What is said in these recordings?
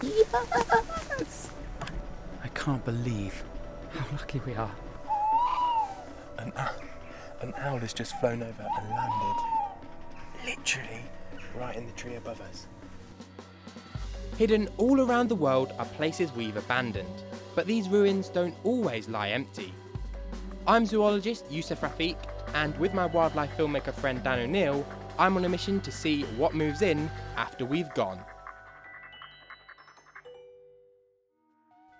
Yes! I can't believe how lucky we are. An owl has just flown over and landed literally right in the tree above us. Hidden all around the world are places we've abandoned, but these ruins don't always lie empty. I'm zoologist Yussef Rafik, and with my wildlife filmmaker friend Dan O'Neill, I'm on a mission to see what moves in after we've gone.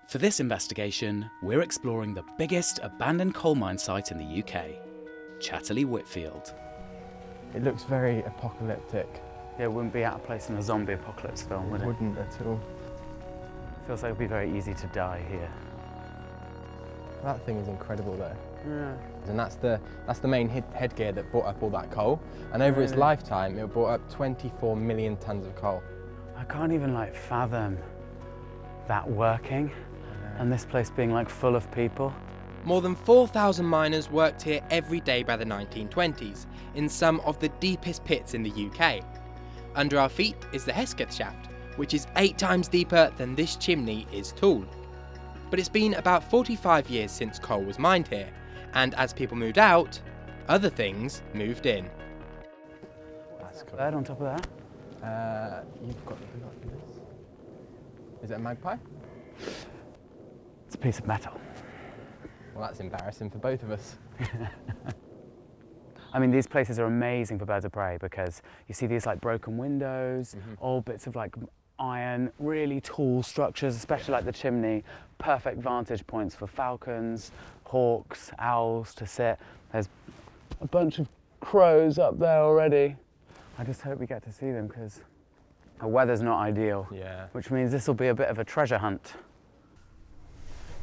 For this investigation, we're exploring the biggest abandoned coal mine site in the UK, Chatterley Whitfield. It looks very apocalyptic. Yeah, it wouldn't be out of place in a zombie apocalypse film, would it? Wouldn't at all. Feels like it'd be very easy to die here. That thing is incredible though. Yeah. And that's the main headgear that brought up all that coal. And over its lifetime, it brought up 24 million tons of coal. I can't even fathom that working and this place being full of people. More than 4,000 miners worked here every day by the 1920s, in some of the deepest pits in the UK. Under our feet is the Hesketh shaft, which is 8 times deeper than this chimney is tall. But it's been about 45 years since coal was mined here, and as people moved out, other things moved in. That's cool. Bird on top of that. You've got the binoculars. Is it a magpie? It's a piece of metal. Well, that's embarrassing for both of us. I mean, these places are amazing for birds of prey because you see these broken windows, all bits of iron, really tall structures, especially the chimney, perfect vantage points for falcons, hawks, owls to sit. There's a bunch of crows up there already. I just hope we get to see them because the weather's not ideal, which means this will be a bit of a treasure hunt.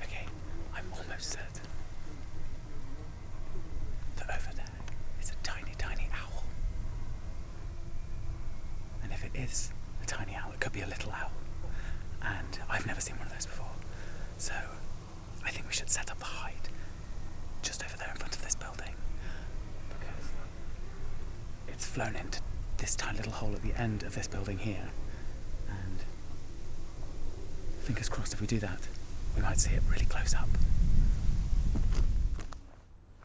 Okay, I'm almost certain that over there is a tiny, tiny owl. And if it is a tiny owl, it could be a little owl. And I've never seen one of those before. So I think we should set up a hide just over there in front of this building. Because it's flown into this tiny little hole at the end of this building here. And fingers crossed if we do that, we might see it really close up.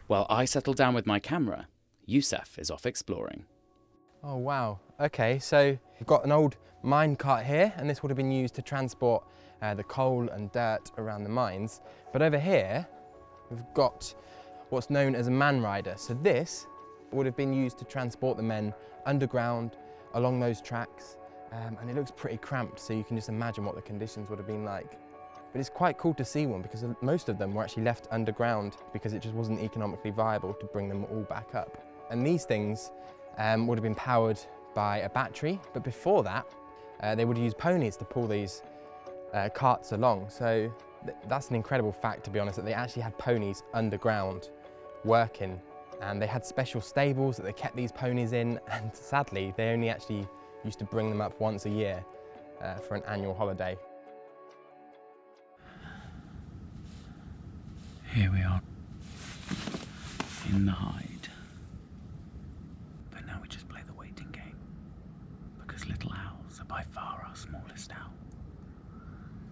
While I settle down with my camera, Yussef is off exploring. Oh wow, okay, so we've got an old mine cart here, and this would have been used to transport the coal and dirt around the mines. But over here, we've got what's known as a man rider. So this would have been used to transport the men underground along those tracks, and it looks pretty cramped, so you can just imagine what the conditions would have been like. But it's quite cool to see one because most of them were actually left underground because it just wasn't economically viable to bring them all back up. And these things would have been powered by a battery, but before that, they would use ponies to pull these carts along. So that's an incredible fact, to be honest, that they actually had ponies underground working, and they had special stables that they kept these ponies in, and sadly, they only actually used to bring them up once a year for an annual holiday. Here we are, in the hide. But now we just play the waiting game, because little owls are by far our smallest owl.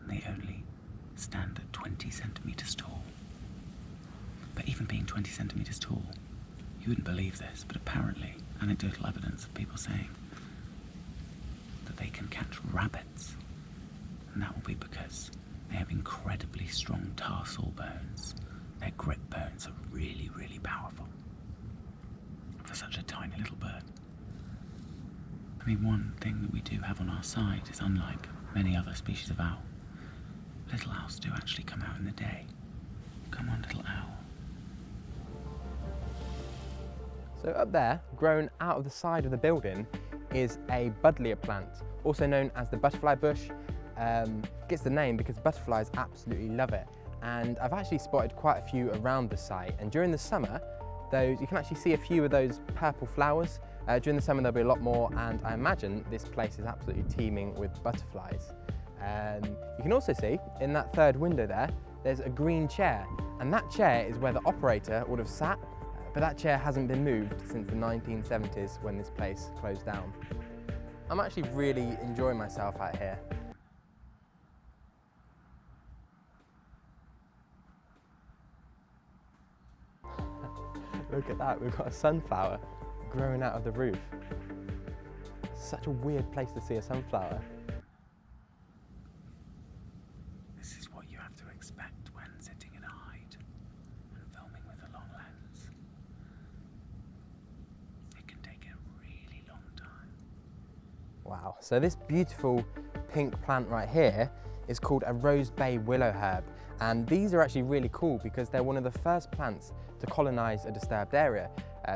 And they only stand at 20 centimetres tall. But even being 20 centimetres tall, you wouldn't believe this, but apparently anecdotal evidence of people saying that they can catch rabbits. And that will be because they have incredibly strong tarsal bones. Their grip bones are really, really powerful for such a tiny little bird. I mean, one thing that we do have on our side is, unlike many other species of owl, little owls do actually come out in the day. Come on, little owl. So up there, grown out of the side of the building, is a buddleia plant, also known as the butterfly bush. Gets the name because butterflies absolutely love it. And I've actually spotted quite a few around the site. And during the summer, you can actually see a few of those purple flowers. During the summer, there'll be a lot more, and I imagine this place is absolutely teeming with butterflies. You can also see in that third window there's a green chair, and that chair is where the operator would have sat, but that chair hasn't been moved since the 1970s when this place closed down. I'm actually really enjoying myself out here. Look at that, we've got a sunflower growing out of the roof. Such a weird place to see a sunflower. This is what you have to expect when sitting in a height and filming with a long lens. It can take a really long time. Wow, so this beautiful pink plant right here is called a rose bay willow herb. And these are actually really cool because they're one of the first plants to colonise a disturbed area.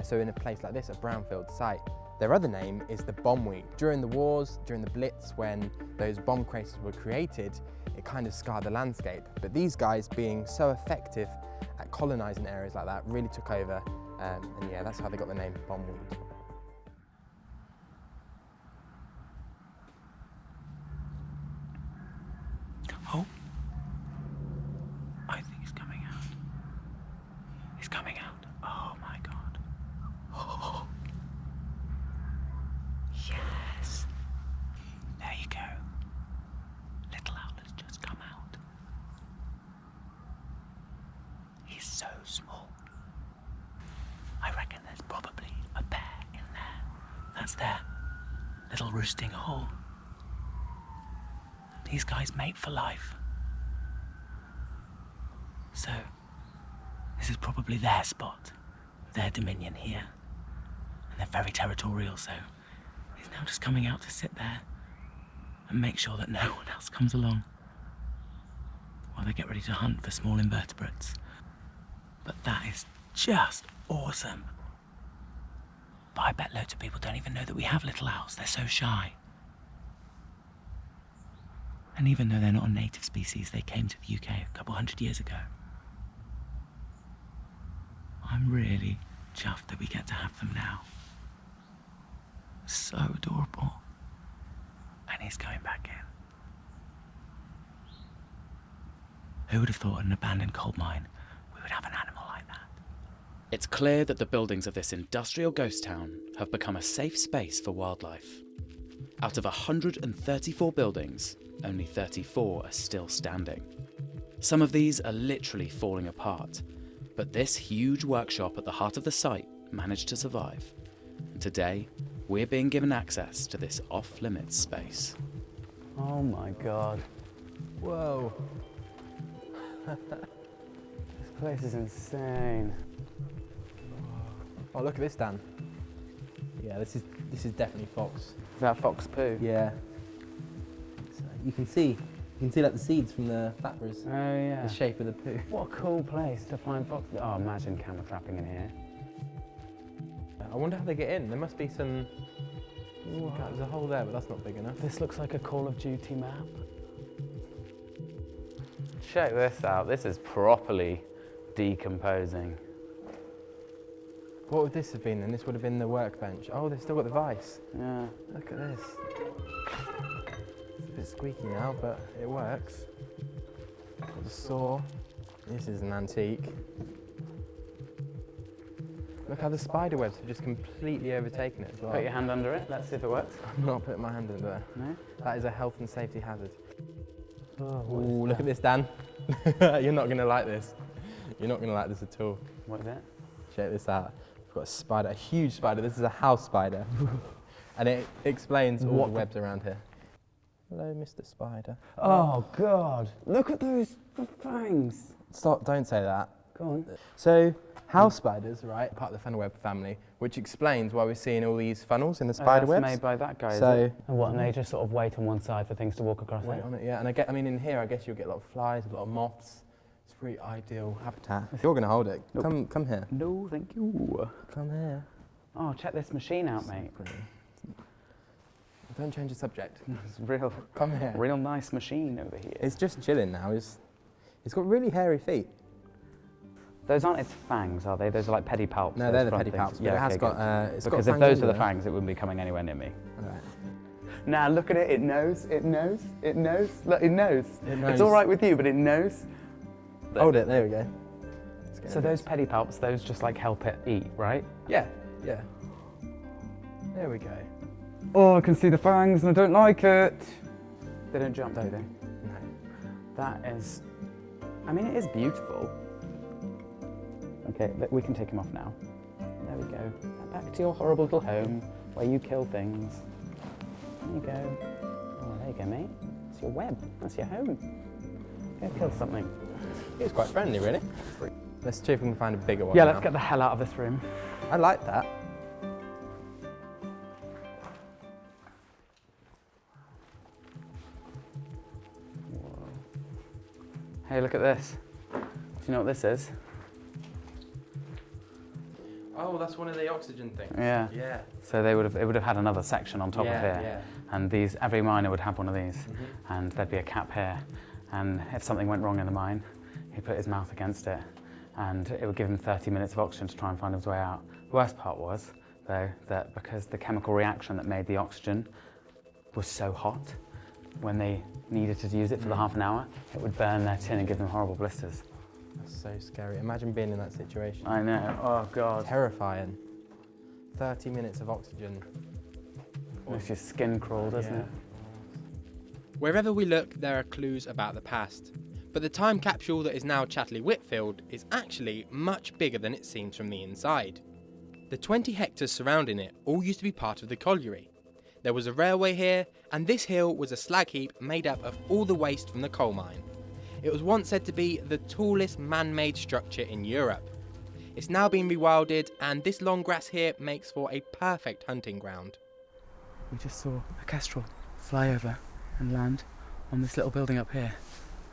So in a place like this, a brownfield site. Their other name is the bombweed. During the wars, during the Blitz, when those bomb craters were created, it kind of scarred the landscape. But these guys, being so effective at colonising areas like that, really took over. And yeah, that's how they got the name bombweed. Oh, I think he's coming out. He's coming out. Oh my God. Oh. Yes. There you go. Little owl has just come out. He's so small. I reckon there's probably a pair in there. That's their little roosting hole. These guys mate for life. So, this is probably their spot, their dominion here. And they're very territorial, so he's now just coming out to sit there and make sure that no one else comes along while they get ready to hunt for small invertebrates. But that is just awesome. But I bet loads of people don't even know that we have little owls. They're so shy. And even though they're not a native species, they came to the UK a couple hundred years ago. I'm really chuffed that we get to have them now. So adorable. And he's going back in. Who would have thought in an abandoned coal mine we would have an animal like that? It's clear that the buildings of this industrial ghost town have become a safe space for wildlife. Out of 134 buildings, only 34 are still standing. Some of these are literally falling apart, but this huge workshop at the heart of the site managed to survive. And today, we're being given access to this off-limits space. Oh my God. Whoa. This place is insane. Oh, look at this, Dan. Yeah, this is definitely fox. Is that fox poo? Yeah. So you can see like the seeds from the flappers. Oh yeah. The shape of the poo. What a cool place to find fox. Oh, imagine camera trapping in here. I wonder how they get in. There must be some. There's a hole there, but that's not big enough. This looks like a Call of Duty map. Check this out. This is properly decomposing. What would this have been? And this would have been the workbench. Oh, they've still got the vice. Yeah. Look at this. It's a bit squeaky now, but it works. Got the saw. This is an antique. Look how the spider webs have just completely overtaken it as well. Put your hand under it. Let's see if it works. I'm not putting my hand in there. No? That is a health and safety hazard. Oh, Ooh, look at this, Dan. You're not going to like this. You're not going to like this at all. What is it? Check this out. We've got a spider, a huge spider. This is a house spider. And it explains all the webs around here. Hello, Mr. Spider. Oh God! Look at those fangs. Stop, don't say that. Go on. So, house spiders, right, part of the funnel web family, which explains why we're seeing all these funnels in the spider webs. That's made by that guy, So- is it? And what, and they just sort of wait on one side for things to walk across Wait it? on it, yeah. And I mean, in here, I guess you'll get a lot of flies, a lot of moths. It's a pretty ideal habitat. If you're going to hold it, Nope. come here. No, thank you. Come here. Oh, check this machine out, mate. Pretty. Don't change the subject. It's real, Come here. real nice machine over here. It's just chilling now. It's got really hairy feet. Those aren't its fangs, are they? Those are like pedipalps. No, those they're the front pedipalps, things. but it has okay, got, good. it's got because if fangs those were under the there. fangs, it wouldn't be coming anywhere near me. Alright. Now look at it. It knows. It knows. It knows. Look, it knows. It knows. It's all right with you, but it knows. Hold it. There we go. So those pedipalps, those just like help it eat, right? Yeah. Yeah. There we go. Oh, I can see the fangs and I don't like it. They don't jump, do they? No. That is, I mean, it is beautiful. Okay, we can take him off now. There we go. Back to your horrible little home where you kill things. There you go. Oh, there you go, mate. It's your web. That's your home. Go kill something. He was quite friendly, really. Let's see if we can find a bigger one. Yeah, now. let's get the hell out of this room. I like that. Hey, look at this. Do you know what this is? Oh, that's one of the oxygen things. Yeah. Yeah. So it would have had another section on top of here. Yeah. And every miner would have one of these. And there'd be a cap here. And if something went wrong in the mine, he'd put his mouth against it. And it would give him 30 minutes of oxygen to try and find his way out. The worst part was, though, that because the chemical reaction that made the oxygen was so hot, when they needed to use it for the half an hour, it would burn their tin and give them horrible blisters. That's so scary. Imagine being in that situation. I know. Oh, God. Terrifying. 30 minutes of oxygen. Makes your skin crawl, doesn't it? Wherever we look, there are clues about the past. But the time capsule that is now Chatterley Whitfield is actually much bigger than it seems from the inside. The 20 hectares surrounding it all used to be part of the colliery. There was a railway here, and this hill was a slag heap made up of all the waste from the coal mine. It was once said to be the tallest man-made structure in Europe. It's now been rewilded, and this long grass here makes for a perfect hunting ground. We just saw a kestrel fly over and land on this little building up here.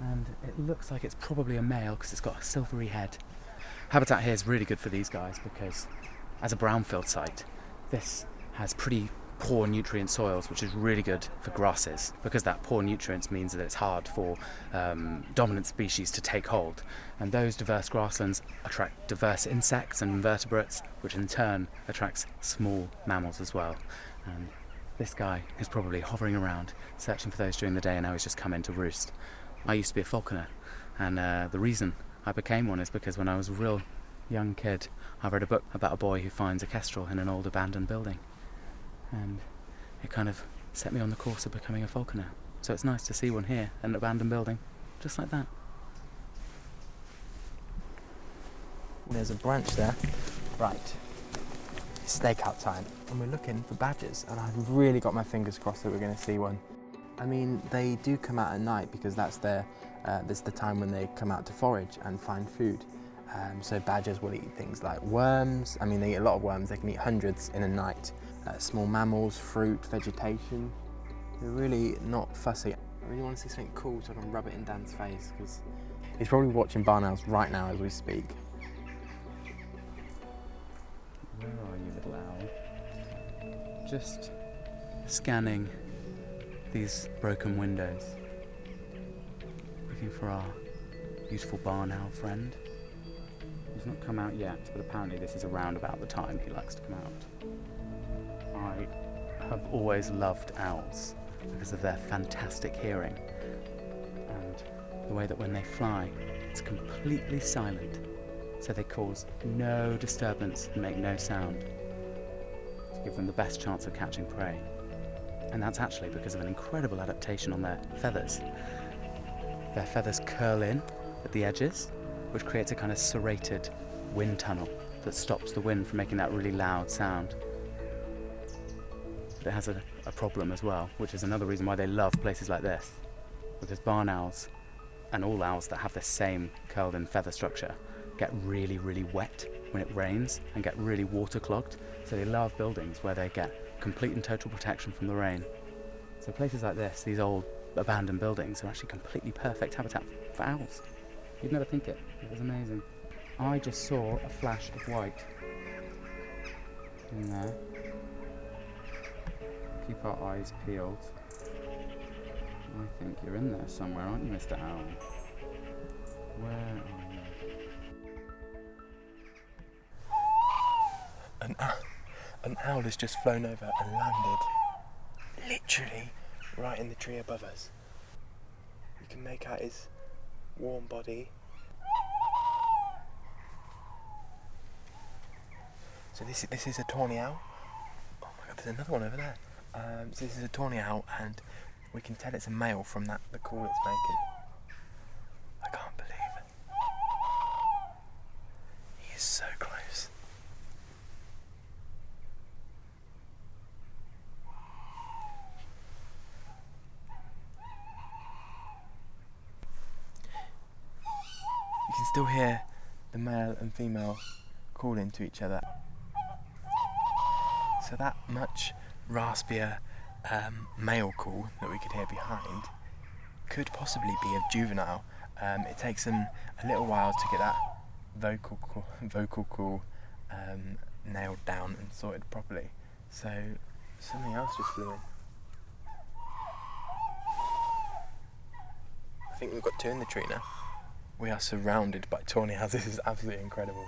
And it looks like it's probably a male because it's got a silvery head. Habitat here is really good for these guys because as a brownfield site, this has pretty poor nutrient soils, which is really good for grasses because that poor nutrients means that it's hard for dominant species to take hold. And those diverse grasslands attract diverse insects and invertebrates, which in turn attracts small mammals as well. And this guy is probably hovering around, searching for those during the day, and now he's just come in to roost. I used to be a falconer, and the reason I became one is because when I was a real young kid, I read a book about a boy who finds a kestrel in an old abandoned building. And it kind of set me on the course of becoming a falconer. So it's nice to see one here, an abandoned building, just like that. There's a branch there. Right. It's stakeout time. And we're looking for badgers, and I've really got my fingers crossed that we're going to see one. I mean, they do come out at night because that's the time when they come out to forage and find food. So badgers will eat things like worms. I mean, they eat a lot of worms. They can eat hundreds in a night. Small mammals, fruit, vegetation. They're really not fussy. I really want to see something cool so I can rub it in Dan's face because he's probably watching barn owls right now as we speak. Where are you, little owl? Just scanning these broken windows, looking for our beautiful barn owl friend. He's not come out yet, but apparently this is around about the time he likes to come out. I have always loved owls because of their fantastic hearing and the way that when they fly, it's completely silent, so they cause no disturbance and make no sound to give them the best chance of catching prey. And that's actually because of an incredible adaptation on their feathers. Their feathers curl in at the edges, which creates a kind of serrated wind tunnel that stops the wind from making that really loud sound. But it has a problem as well, which is another reason why they love places like this. Because barn owls, and all owls that have this same curled in feather structure, get really, really wet when it rains and get really waterclogged. So they love buildings where they get complete and total protection from the rain. So places like this, these old abandoned buildings, are actually completely perfect habitat for owls. You'd never think it. It was amazing. I just saw a flash of white in there. Keep our eyes peeled. I think you're in there somewhere, aren't you, Mr. Owl? Where are you? An owl has just flown over and landed literally right in the tree above us. You can make out his warm body. So this is a tawny owl. Oh my god, there's another one over there. So this is a tawny owl, and we can tell it's a male from the call it's making. I can't believe it. He is so close. still hear the male and female calling to each other. So that much raspier male call that we could hear behind could possibly be a juvenile. It takes them a little while to get that vocal call nailed down and sorted properly. So something else just flew in. I think we've got two in the tree now. We are surrounded by tawny owls. This is absolutely incredible.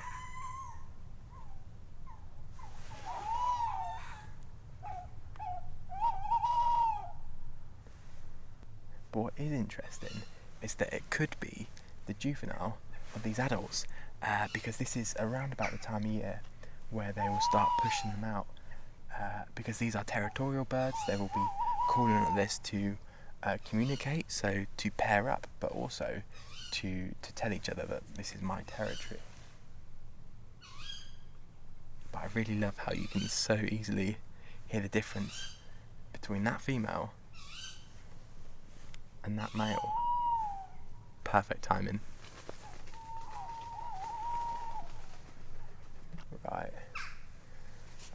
But what is interesting is that it could be the juvenile of these adults, because this is around about the time of year where they will start pushing them out. Because these are territorial birds, they will be calling at this to communicate, so to pair up, but also to tell each other that this is my territory. But I really love how you can so easily hear the difference between that female and that male. Perfect timing. Right,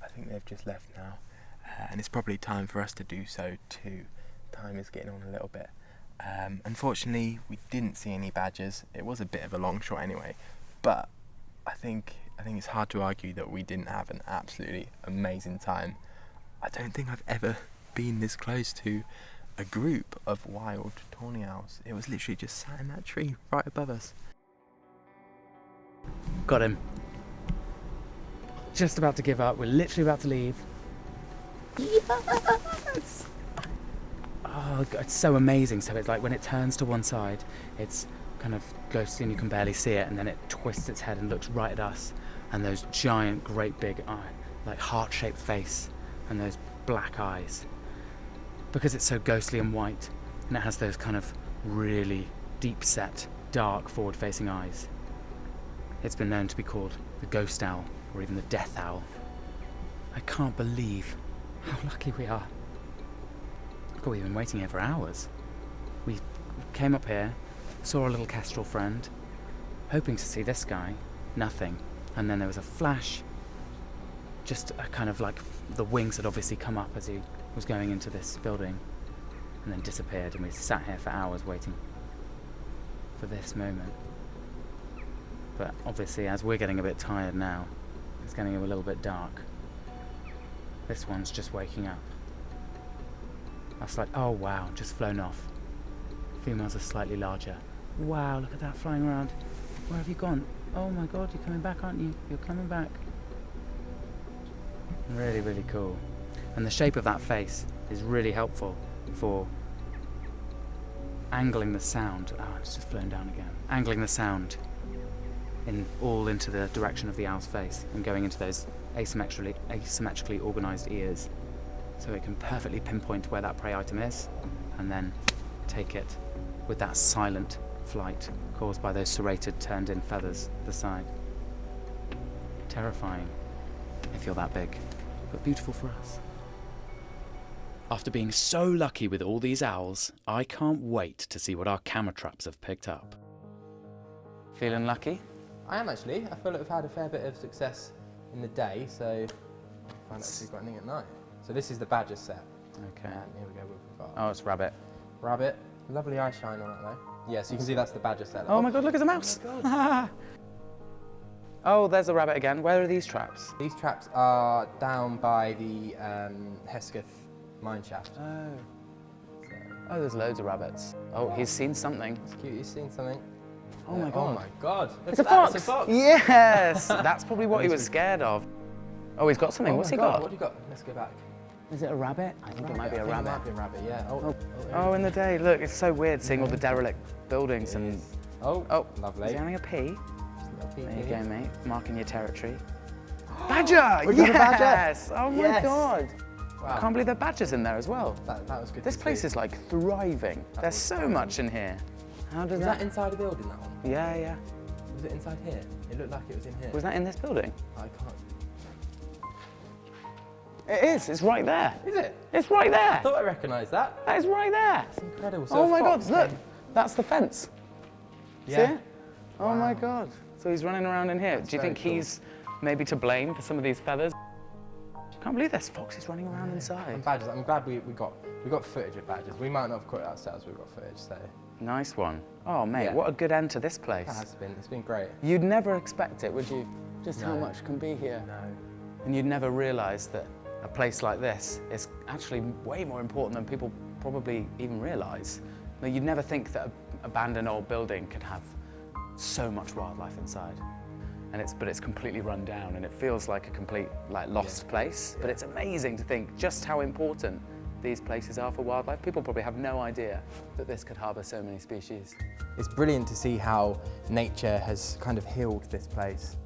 I think they've just left now, and it's probably time for us to do so too. Time is getting on a little bit. Unfortunately, we didn't see any badgers. It was a bit of a long shot anyway, but I think it's hard to argue that we didn't have an absolutely amazing time. I don't think I've ever been this close to a group of wild tawny owls. It was literally just sat in that tree right above us. Got him. Just about to give up. We're literally about to leave. Yes! Oh, God, it's so amazing. So it's like when it turns to one side, it's kind of ghostly and you can barely see it, and then it twists its head and looks right at us, and those giant, great big like heart-shaped face and those black eyes. Because it's so ghostly and white, and it has those kind of really deep-set, dark, forward-facing eyes. It's been known to be called the ghost owl, or even the death owl. I can't believe how lucky we are. God, we've been waiting here for hours. We came up here, saw a little kestrel friend, hoping to see this guy. Nothing. And then there was a flash, just a kind of like the wings had obviously come up as he was going into this building, and then disappeared, and we sat here for hours waiting for this moment. But obviously, as we're getting a bit tired now, it's getting a little bit dark. This one's just waking up. That's like, oh wow, just flown off. Females are slightly larger. Wow, look at that flying around. Where have you gone? Oh my God, you're coming back, aren't you? You're coming back. Really, really cool. And the shape of that face is really helpful for angling the sound. Oh, it's just flown down again. Angling the sound into the direction of the owl's face and going into those asymmetrically organised ears, so it can perfectly pinpoint where that prey item is and then take it with that silent flight caused by those serrated, turned-in feathers at the side. Terrifying if you're that big, but beautiful for us. After being so lucky with all these owls, I can't wait to see what our camera traps have picked up. Feeling lucky? I am actually. I feel like we've had a fair bit of success in the day, so I'll find out if we've got anything at night. So this is the badger set. Okay. And here we go. We've got Oh, it's rabbit. rabbit. Lovely eye shine on it though. Yeah, so you can see that's the badger set. Oh my God, look at the mouse! Oh, my God. Oh, there's a rabbit again. Where are these traps? These traps are down by the Hesketh mine shaft. Oh. So, Oh, there's loads of rabbits. Oh, he's seen something. it's cute. You've seen something? Oh my Oh God. my God. It's a Look at that, fox! It's a fox. Yes! That's probably what he was scared of. Oh, he's got something. Oh What's my he God, got? What have you got? Let's go back. Is it a rabbit? I think it might be a I think rabbit. It might be a rabbit, yeah. Oh, oh, in the day. Look, it's so weird seeing all the derelict buildings it and... is. Oh, Oh, lovely. is he having a pee? Just a little There you peek go, here. mate. Marking your territory. Badger! We got a badger! Yes! Oh my Yes! God! Wow. I can't believe there are badgers in there as well. That was good. This to place see. is like thriving. There's was so much in here. How does Was that inside a building, that one? Yeah, yeah. Was it inside here? It looked like it was in here. Was that in this building? I can't. It is. It's right there. Is it? It's right I there. thought I recognised that. That is right there. It's incredible. So Oh a my God! fox Look, came- that's the fence. Yeah. See it? Oh my God. So he's running around in here. That's Do you very think cool. he's maybe to blame for some of these feathers? Can't believe there's foxes running around inside. And badgers, I'm glad we got footage of badgers. We might not have caught it ourselves, but we got footage, so. Nice one. Oh mate, Yeah. what a good end to this place. It's been great. You'd never expect it, would you? Just how No. much can be here. No. And you'd never realise that a place like this is actually way more important than people probably even realise. Now, you'd never think that an abandoned old building could have so much wildlife inside. But it's completely run down and it feels like a complete lost place. But it's amazing to think just how important these places are for wildlife. People probably have no idea that this could harbour so many species. It's brilliant to see how nature has kind of healed this place.